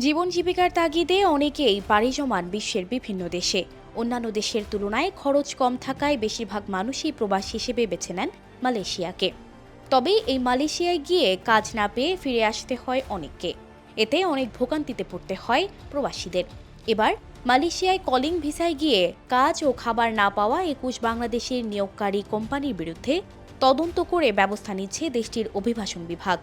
জীবন জীবিকার তাগিদে অনেকেই পাড়ি জমান বিশ্বের বিভিন্ন দেশে। অন্যান্য দেশের তুলনায় খরচ কম থাকায় বেশিরভাগ মানুষই প্রবাসী হিসেবে বেছে নেন মালয়েশিয়াকে। তবে এই মালয়েশিয়ায় গিয়ে কাজ না পেয়ে ফিরে আসতে হয় অনেককে। এতে অনেক ভোগান্তিতে পড়তে হয় প্রবাসীদের। এবার মালয়েশিয়ায় কলিং ভিসায় গিয়ে কাজ ও খাবার না পাওয়া ২১ বাংলাদেশের নিয়োগকারী কোম্পানির বিরুদ্ধে তদন্ত করে ব্যবস্থা নিচ্ছে দেশটির অভিবাসন বিভাগ।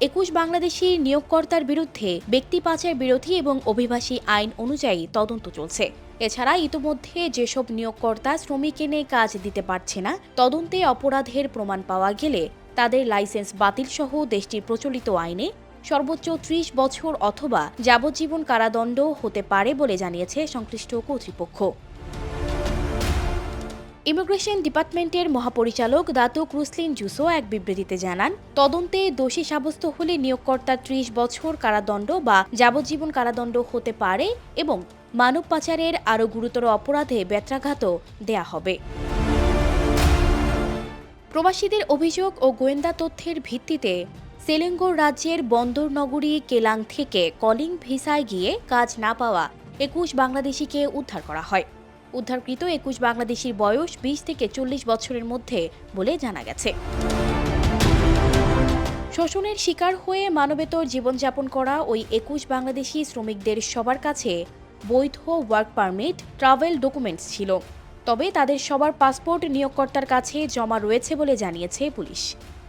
২১ বাংলাদেশি নিয়োগকর্তার বিরুদ্ধে ব্যক্তি পাচার বিরোধী এবং অভিবাসী আইন অনুযায়ী তদন্ত চলছে। এছাড়া ইতোমধ্যে যেসব নিয়োগকর্তা শ্রমিক এনে কাজ দিতে পারছে না, তদন্তে অপরাধের প্রমাণ পাওয়া গেলে তাদের লাইসেন্স বাতিল সহ দেশটির প্রচলিত আইনে সর্বোচ্চ ৩০ বছর অথবা যাবজ্জীবন কারাদণ্ড হতে পারে বলে জানিয়েছে সংশ্লিষ্ট কর্তৃপক্ষ। ইমিগ্রেশন ডিপার্টমেন্টের মহাপরিচালক দাতুক রুসলিন জুসো এক বিবৃতিতে জানান, তদন্তে দোষী সাব্যস্ত হলে নিয়োগকর্তার ৩০ বছর কারাদণ্ড বা যাবজ্জীবন কারাদণ্ড হতে পারে এবং মানব পাচারের আরও গুরুতর অপরাধে বেত্রাঘাতও দেয়া হবে। প্রবাসীদের অভিযোগ ও গোয়েন্দা তথ্যের ভিত্তিতে সেলেঙ্গোর রাজ্যের বন্দর নগরী কেলাং থেকে কলিং ভিসায় গিয়ে কাজ না পাওয়া ২১ বাংলাদেশিকে উদ্ধার করা হয়। উদ্ধারকৃত ২১ বাংলাদেশির বয়স ২০ থেকে ৪০ বছরের মধ্যে বলে জানা গেছে। শোষণের শিকার হয়ে মানবেতর জীবনযাপন করা ওই ২১ বাংলাদেশি শ্রমিকদের সবার কাছে বৈধ ওয়ার্ক পারমিট, ট্রাভেল ডকুমেন্টস ছিল। তবে তাদের সবার পাসপোর্ট নিয়োগকর্তার কাছে জমা রয়েছে বলে জানিয়েছে পুলিশ।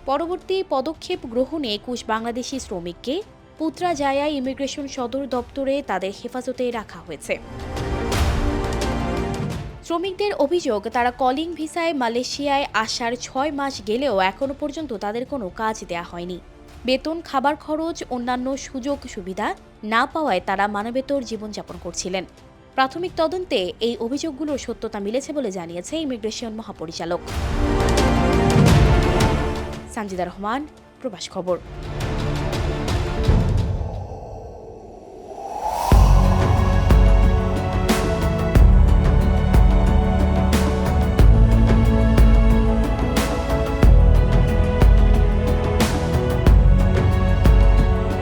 পরবর্তী পদক্ষেপ গ্রহণে ২১ বাংলাদেশি শ্রমিককে পুত্রাজায়া ইমিগ্রেশন সদর দপ্তরে তাদের হেফাজতে রাখা হয়েছে। শ্রমিকদের অভিযোগ, তারা কলিং ভিসায় মালয়েশিয়ায় আসার ৬ মাস গেলেও এখনও পর্যন্ত তাদের কোনো কাজ দেয়া হয়নি। বেতন, খাবার খরচ, অন্যান্য সুযোগ সুবিধা না পাওয়ায় তারা মানবেতর জীবনযাপন করছিলেন। প্রাথমিক তদন্তে এই অভিযোগগুলোর সত্যতা মিলেছে বলে জানিয়েছে ইমিগ্রেশন মহাপরিচালক। সানজিদা রহমান, প্রবাস খবর।